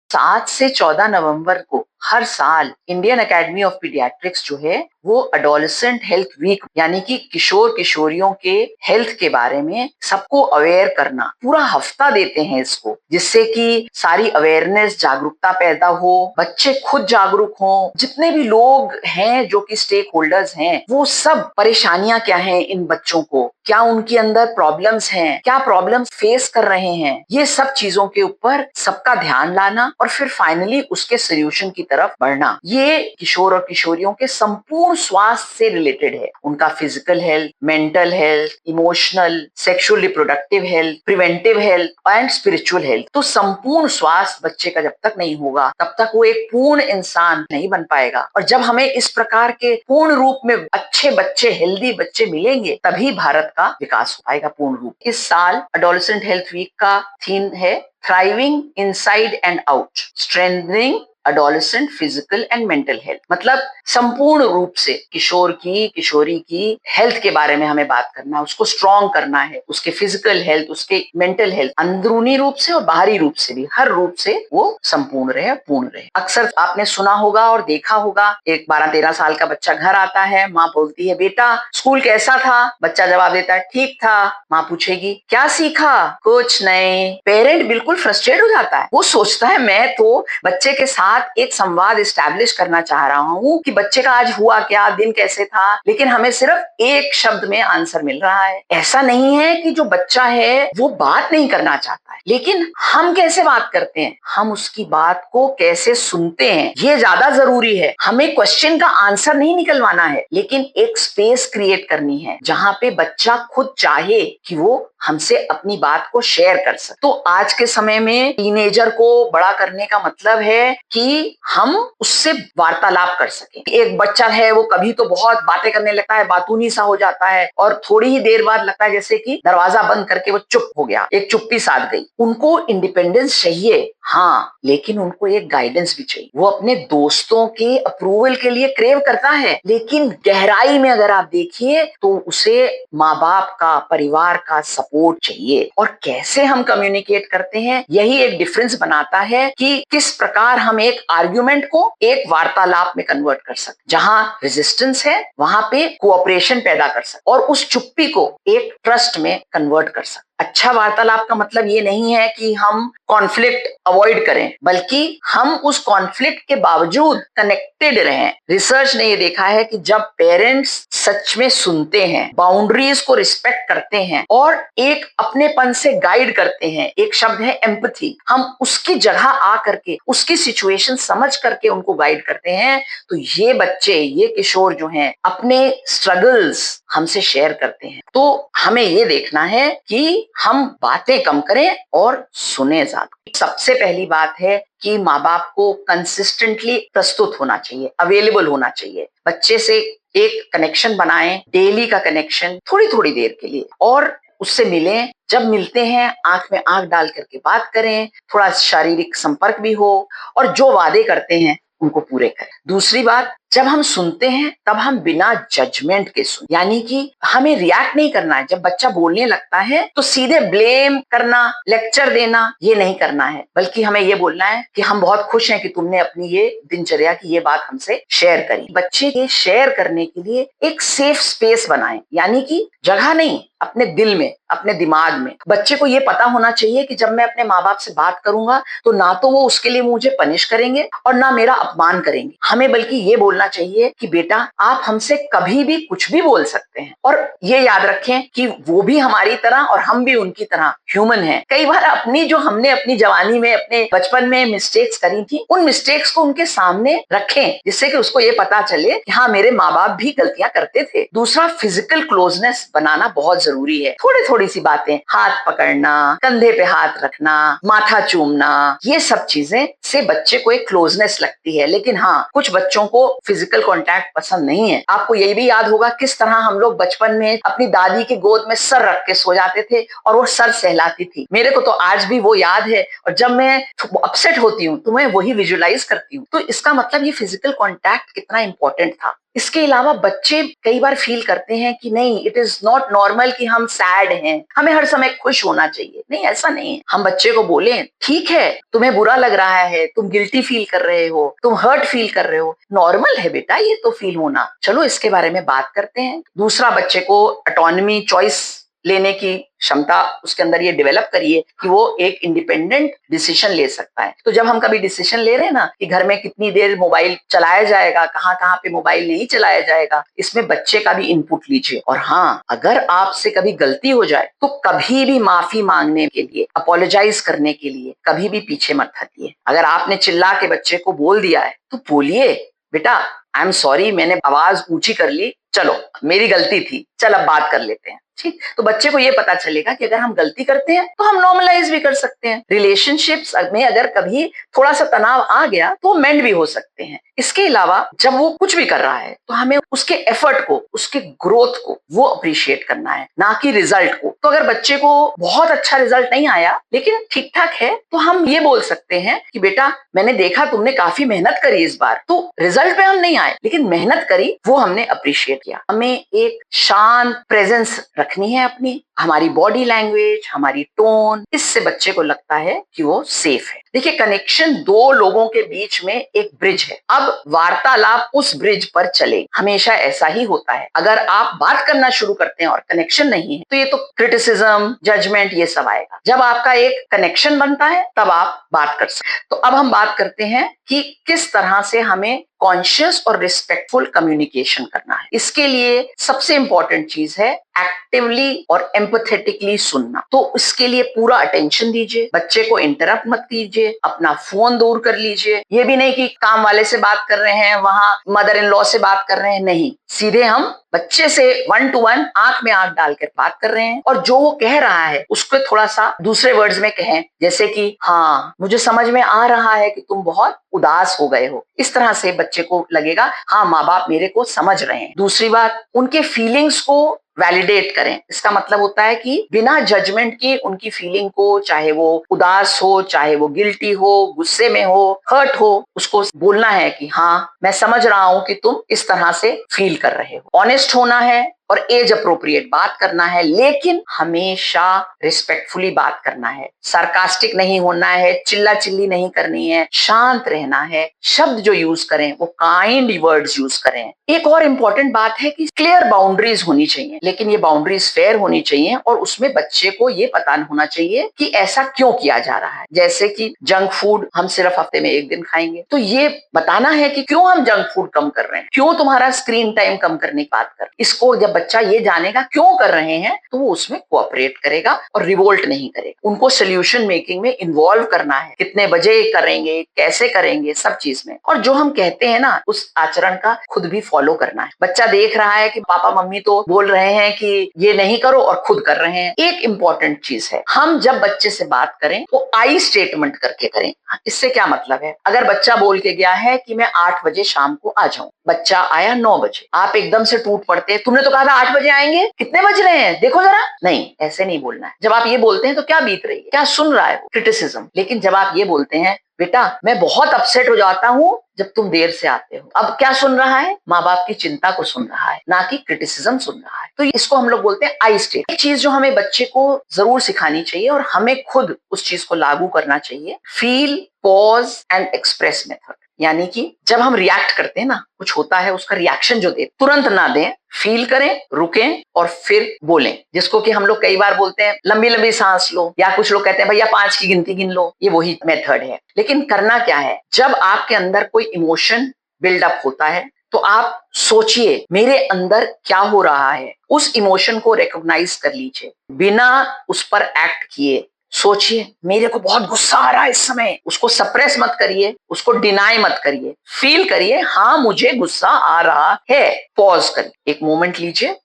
7 से 14 नवंबर को हर साल इंडियन एकेडमी ऑफ पीडियाट्रिक्स जो है वो अडोलेसेंट हेल्थ वीक यानी कि किशोर किशोरियों के हेल्थ के बारे में सबको अवेयर करना पूरा हफ्ता देते हैं इसको, जिससे कि सारी अवेयरनेस जागरूकता पैदा हो, बच्चे खुद जागरूक हों, जितने भी लोग हैं जो कि स्टेक होल्डर्स हैं वो सब परेशानियां क्या हैं इन बच्चों को, क्या उनके अंदर प्रॉब्लम्स हैं, क्या प्रॉब्लम्स फेस कर रहे हैं, ये सब चीजों के ऊपर सबका ध्यान लाना और फिर फाइनली उसके सोल्यूशन की तरफ बढ़ना। ये किशोर और किशोरियों के संपूर्ण स्वास्थ्य से रिलेटेड है, उनका physical health, mental health, emotional, sexual reproductive health, preventive health and spiritual health. तो संपूर्ण स्वास्थ्य बच्चे का जब तक नहीं होगा तब तक वो एक पूर्ण इंसान नहीं बन पाएगा। और जब हमें इस प्रकार के पूर्ण रूप में अच्छे बच्चे, हेल्दी बच्चे मिलेंगे तभी भारत का विकास हो पाएगा पूर्ण रूप। इस साल एडोलेसेंट हेल्थ वीक का थीम है thriving inside and out, strengthening adolescent physical and mental health. मतलब संपूर्ण रूप से किशोर की, किशोरी की हेल्थ के बारे में हमें बात करना है, उसको स्ट्रॉन्ग करना है, उसके फिजिकल हेल्थ, उसके मेंटल हेल्थ, अंदरूनी रूप से और बाहरी रूप से भी, हर रूप से वो संपूर्ण रहे, पूर्ण रहे। अक्सर आपने सुना होगा और देखा होगा, एक 12-13 साल का बच्चा घर आता है, माँ बोलती है बेटा स्कूल कैसा था, बच्चा जवाब देता है ठीक था। माँ पूछेगी क्या सीखा, कुछ नहीं। पेरेंट बिल्कुल फ्रस्ट्रेट हो जाता है, वो सोचता है मैं तो बच्चे के साथ एक संवाद एस्टैब्लिश करना चाह रहा हूँ कि बच्चे का आज हुआ क्या, दिन कैसे था, लेकिन हमें सिर्फ एक शब्द में आंसर मिल रहा है। ऐसा नहीं है कि जो बच्चा है वो बात नहीं करना चाहता है, लेकिन हम कैसे बात करते हैं, हम उसकी बात को कैसे सुनते हैं, ये ज्यादा जरूरी है। हमें क्वेश्चन का आंसर नहीं निकलवाना है, लेकिन एक स्पेस क्रिएट करनी है जहां पे बच्चा खुद चाहे कि वो हमसे अपनी बात को शेयर कर सके। तो आज के समय में टीनेजर को बड़ा करने का मतलब है कि हम उससे वार्तालाप कर सकें। एक बच्चा है वो कभी तो बहुत बातें करने लगता है, बातूनी सा हो जाता है और थोड़ी ही देर बाद लगता है जैसे कि दरवाजा बंद करके वो चुप हो गया, एक चुप्पी साध गई। उनको इंडिपेंडेंस चाहिए हाँ, लेकिन उनको एक गाइडेंस भी चाहिए। वो अपने दोस्तों के अप्रूवल के लिए क्रेव करता है, लेकिन गहराई में अगर आप देखिए तो उसे माँ बाप का, परिवार का सपोर्ट चाहिए। और कैसे हम कम्युनिकेट करते हैं यही एक डिफरेंस बनाता है कि किस प्रकार हम एक आर्ग्यूमेंट को एक वार्तालाप में कन्वर्ट कर सकते, जहां रेजिस्टेंस है वहां पे कोऑपरेशन पैदा कर सकते और उस चुप्पी को एक ट्रस्ट में कन्वर्ट कर सकते। अच्छा वार्तालाप का मतलब ये नहीं है कि हम कॉन्फ्लिक्ट अवॉइड करें, बल्कि हम उस कॉन्फ्लिक्ट के बावजूद कनेक्टेड रहें। रिसर्च ने ये देखा है कि जब पेरेंट्स सच में सुनते हैं, बाउंड्रीज को रिस्पेक्ट करते हैं और एक अपनेपन से गाइड करते हैं, एक शब्द है एम्पैथी, हम उसकी जगह आ करके उसकी सिचुएशन समझ करके उनको गाइड करते हैं, तो ये बच्चे, ये किशोर जो हैं अपने स्ट्रगल्स हमसे शेयर करते हैं। तो हमें ये देखना है कि हम बातें कम करें और सुने ज्यादा। सबसे पहली बात है कि माँ बाप को कंसिस्टेंटली प्रस्तुत होना चाहिए, अवेलेबल होना चाहिए। बच्चे से एक कनेक्शन बनाएं, डेली का कनेक्शन, थोड़ी थोड़ी देर के लिए, और उससे मिलें। जब मिलते हैं आंख में आंख डाल करके बात करें, थोड़ा शारीरिक संपर्क भी हो और जो वादे करते हैं उनको पूरे करें। दूसरी बात, जब हम सुनते हैं तब हम बिना जजमेंट के सुन, यानी कि हमें रिएक्ट नहीं करना है। जब बच्चा बोलने लगता है तो सीधे ब्लेम करना, लेक्चर देना, ये नहीं करना है, बल्कि हमें ये बोलना है कि हम बहुत खुश हैं कि तुमने अपनी ये दिनचर्या की ये बात हमसे शेयर करी। बच्चे के शेयर करने के लिए एक सेफ स्पेस बनाएं, यानी कि जगह नहीं, अपने दिल में, अपने दिमाग में। बच्चे को ये पता होना चाहिए कि जब मैं अपने माँ बाप से बात करूंगा तो ना तो वो उसके लिए मुझे पनिश करेंगे और ना मेरा अपमान करेंगे। हमें बल्कि ये बोलना चाहिए कि बेटा आप हमसे कभी भी कुछ भी बोल सकते हैं, और ये याद रखें कि वो भी हमारी तरह और हम भी उनकी तरह ह्यूमन हैं। कई बार अपनी जो हमने अपनी जवानी में, अपने बचपन में मिस्टेक्स करी थी, उन मिस्टेक्स को उनके सामने रखें, जिससे कि उसको ये पता चले कि हाँ, मेरे माँ बाप भी गलतियां करते थे। दूसरा, फिजिकल क्लोजनेस बनाना बहुत जरूरी है। थोड़ी थोड़ी सी बातें, हाथ पकड़ना, कंधे पे हाथ रखना, माथा चूमना, ये सब चीजें से बच्चे को एक क्लोजनेस लगती है। लेकिन हाँ, कुछ बच्चों को फिजिकल कांटेक्ट पसंद नहीं है। आपको यही भी याद होगा किस तरह हम लोग बचपन में अपनी दादी की गोद में सर रख के सो जाते थे और वो सर सहलाती थी। मेरे को तो आज भी वो याद है, और जब मैं अपसेट होती हूँ तो मैं वही विजुअलाइज करती हूँ। तो इसका मतलब ये फिजिकल कांटेक्ट कितना इंपॉर्टेंट था। इसके अलावा बच्चे कई बार फील करते हैं कि नहीं, इट इज नॉट नॉर्मल कि हम सैड हैं, हमें हर समय खुश होना चाहिए। नहीं, ऐसा नहीं है। हम बच्चे को बोलें, ठीक है तुम्हें बुरा लग रहा है, तुम गिल्टी फील कर रहे हो, तुम हर्ट फील कर रहे हो, नॉर्मल है बेटा ये तो फील होना, चलो इसके बारे में बात करते हैं। दूसरा, बच्चे को ऑटोनॉमी, चॉइस लेने की क्षमता उसके अंदर ये डेवलप करिए कि वो एक इंडिपेंडेंट डिसीजन ले सकता है। तो जब हम कभी डिसीजन ले रहे हैं ना कि घर में कितनी देर मोबाइल चलाया जाएगा, कहाँ कहाँ पे मोबाइल नहीं चलाया जाएगा, इसमें बच्चे का भी इनपुट लीजिए। और हाँ, अगर आपसे कभी गलती हो जाए तो कभी भी माफी मांगने के लिए, अपोलोजाइज करने के लिए कभी भी पीछे मत हटिए। अगर आपने चिल्ला के बच्चे को बोल दिया है तो बोलिए, बेटा आई एम सॉरी, मैंने आवाज ऊंची कर ली, चलो मेरी गलती थी, चल अब बात कर लेते हैं। ठीक, तो बच्चे को ये पता चलेगा कि अगर हम गलती करते हैं तो हम नॉर्मलाइज भी कर सकते हैं। रिलेशनशिप्स में अगर कभी थोड़ा सा तनाव आ गया तो मेंड भी हो सकते हैं। इसके अलावा जब वो कुछ भी कर रहा है तो हमें उसके एफर्ट को, उसके ग्रोथ को वो अप्रिशिएट करना है, ना कि रिजल्ट को। तो अगर बच्चे को बहुत अच्छा रिजल्ट नहीं आया लेकिन ठीक ठाक है, तो हम ये बोल सकते हैं कि बेटा मैंने देखा तुमने काफी मेहनत करी इस बार, तो रिजल्ट पे हम नहीं आए लेकिन मेहनत करी वो हमने अप्रिशिएट किया। हमें एक शांत प्रेजेंस रखनी है अपनी, हमारी बॉडी लैंग्वेज, हमारी टोन, इससे बच्चे को लगता है कि वो सेफ है। देखिए, कनेक्शन दो लोगों के बीच में एक ब्रिज है। अब वार्तालाप उस ब्रिज पर चले, हमेशा ऐसा ही होता है। अगर आप बात करना शुरू करते हैं और कनेक्शन नहीं है तो ये तो क्रिटिसिज्म, जजमेंट, ये सब आएगा। जब आपका एक कनेक्शन बनता है तब आप बात कर सकते हैं। तो अब हम बात करते हैं कि किस तरह से हमें कॉन्शियस और रिस्पेक्टफुल कम्युनिकेशन करना है। इसके लिए सबसे इंपॉर्टेंट चीज है एक्टिवली और एम्पैथेटिकली सुनना। तो इसके लिए पूरा अटेंशन दीजिए, बच्चे को इंटरप्ट मत कीजिए, अपना फोन दूर कर लीजिए। ये भी नहीं कि काम वाले से बात कर रहे हैं, वहां मदर इन लॉ से बात कर रहे हैं, नहीं, सीधे हम बच्चे से 1 to 1 आंख में आंख डालकर बात कर रहे हैं। और जो वो कह रहा है उसको थोड़ा सा दूसरे वर्ड्स में कहें, जैसे कि हाँ मुझे समझ में आ रहा है कि तुम बहुत उदास हो गए हो। इस तरह से बच्चे को लगेगा हाँ माँ बाप मेरे को समझ रहे हैं। दूसरी बात, उनके फीलिंग्स को वैलिडेट करें। इसका मतलब होता है कि बिना जजमेंट के उनकी फीलिंग को, चाहे वो उदास हो, चाहे वो गिल्टी हो, गुस्से में हो, हर्ट हो, उसको बोलना है कि हाँ मैं समझ रहा हूं कि तुम इस तरह से फील कर रहे हो। ऑनेस्ट होना है और एज अप्रोप्रिएट बात करना है, लेकिन हमेशा रिस्पेक्टफुली बात करना है। सार्कास्टिक नहीं होना है, चिल्ला चिल्ली नहीं करनी है, शांत रहना है। शब्द जो यूज करें वो काइंड वर्ड्स यूज करें। एक और इम्पोर्टेंट बात है कि क्लियर बाउंड्रीज होनी चाहिए, लेकिन ये बाउंड्रीज फेयर होनी चाहिए और उसमें बच्चे को ये पता होना चाहिए कि ऐसा क्यों किया जा रहा है। जैसे कि जंक फूड हम सिर्फ हफ्ते में 1 दिन खाएंगे, तो ये बताना है कि क्यों हम जंक फूड कम कर रहे हैं, क्यों तुम्हारा स्क्रीन टाइम कम करने की बात कर। इसको जब बच्चा ये जानेगा क्यों कर रहे हैं तो वो उसमें कोऑपरेट करेगा और रिवोल्ट नहीं करेगा। उनको सोल्यूशन मेकिंग में इन्वॉल्व करना है, कितने बजे करेंगे, कैसे करेंगे, सब चीज में। और जो हम कहते हैं ना उस आचरण का खुद भी फॉलो करना है। बच्चा देख रहा है कि पापा मम्मी तो बोल रहे हैं कि ये नहीं करो और खुद कर रहे हैं। एक इंपॉर्टेंट चीज है, हम जब बच्चे से बात करें तो आई स्टेटमेंट करके करें। इससे क्या मतलब है, अगर बच्चा बोल के गया है कि मैं 8 बजे शाम को आ जाऊं, बच्चा आया 9 बजे, आप एकदम से टूट पड़ते हैं, तुमने तो कहा था 8 बजे आएंगे, कितने बज रहे हैं देखो जरा। नहीं, ऐसे नहीं बोलना है। जब आप ये बोलते हैं तो क्या बीत रही है, क्या सुन रहा है, क्रिटिसिज्म। लेकिन जब आप ये बोलते हैं बेटा मैं बहुत अपसेट हो जाता हूँ जब तुम देर से आते हो, अब क्या सुन रहा है, माँ बाप की चिंता को सुन रहा है, ना कि क्रिटिसिज्म सुन रहा है। तो इसको हम लोग बोलते हैं आई स्टेट। एक चीज जो हमें बच्चे को जरूर सिखानी चाहिए और हमें खुद उस चीज को लागू करना चाहिए, feel, pause and express method. यानी कि जब हम रिएक्ट करते हैं ना, कुछ होता है, उसका रिएक्शन जो दे तुरंत ना दें, फील करें, रुकें और फिर बोलें। जिसको कि हम लोग कई बार बोलते हैं लंबी लंबी सांस लो, या कुछ लोग कहते हैं भैया 5 की गिनती गिन लो, ये वही मेथड है। लेकिन करना क्या है, जब आपके अंदर कोई इमोशन बिल्डअप होता है तो आप सोचिए मेरे अंदर क्या हो रहा है, उस इमोशन को रिकॉग्नाइज कर लीजिए, बिना उस पर एक्ट किए सोचिए मेरे को बहुत गुस्सा आ रहा है इस समय, उसको सप्रेस मत करिए, उसको डिनाई मत करिए, फील करिए हाँ मुझे गुस्सा आ रहा है। पॉज करिए, एक मोमेंट लीजिए,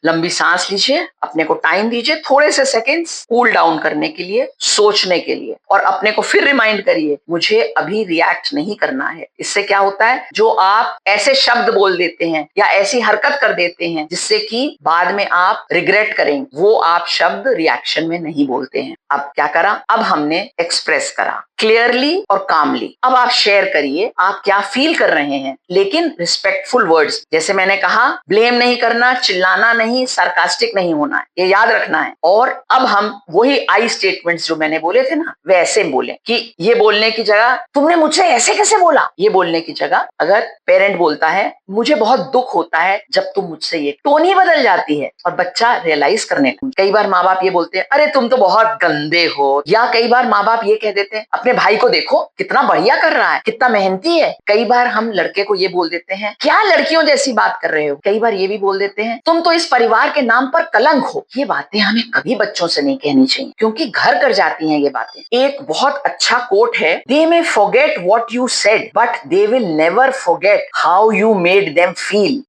लंबी सांस लीजिए, अपने को टाइम दीजिए, थोड़े से सेकंड्स कूल डाउन करने के लिए, सोचने के लिए, और अपने को फिर रिमाइंड करिए मुझे अभी रिएक्ट नहीं करना है। इससे क्या होता है, जो आप ऐसे शब्द बोल देते हैं या ऐसी हरकत कर देते हैं जिससे कि बाद में आप रिग्रेट करेंगे, वो आप शब्द रिएक्शन में नहीं बोलते हैं। अब क्या करा, अब हमने एक्सप्रेस करा, क्लियरली और कामली। अब आप शेयर करिए आप क्या फील कर रहे हैं, लेकिन रिस्पेक्टफुल वर्ड्स। जैसे मैंने कहा, ब्लेम नहीं करना, चिल्लाना नहीं, सार्कास्टिक नहीं होना है, ये याद रखना है। और अब हम वही आई स्टेटमेंट्स जो मैंने बोले थे ना, वैसे बोले कि ये बोलने की जगह तुमने मुझसे ऐसे कैसे बोला, ये बोलने की जगह अगर पेरेंट बोलता है मुझे बहुत दुख होता है जब तुम मुझसे, ये टोन ही बदल जाती है और बच्चा रियलाइज करने लगता है। कई बार माँ बाप ये बोलते हैं अरे तुम तो बहुत गंदे हो, या कई बार माँ बाप ये कह देते हैं अपने भाई को देखो कितना बढ़िया कर रहा है, कितना मेहनती है। कई बार हम लड़के को ये बोल देते हैं क्या लड़कियों जैसी बात कर रहे हो। कई बार ये भी बोल देते हैं तुम तो इस परिवार के नाम पर कलंक हो। ये बातें हमें कभी बच्चों से नहीं कहनी चाहिए, क्योंकि घर कर जाती हैं ये बातें। एक बहुत अच्छा कोट है, they may forget what you said but they will never forget how you made them feel.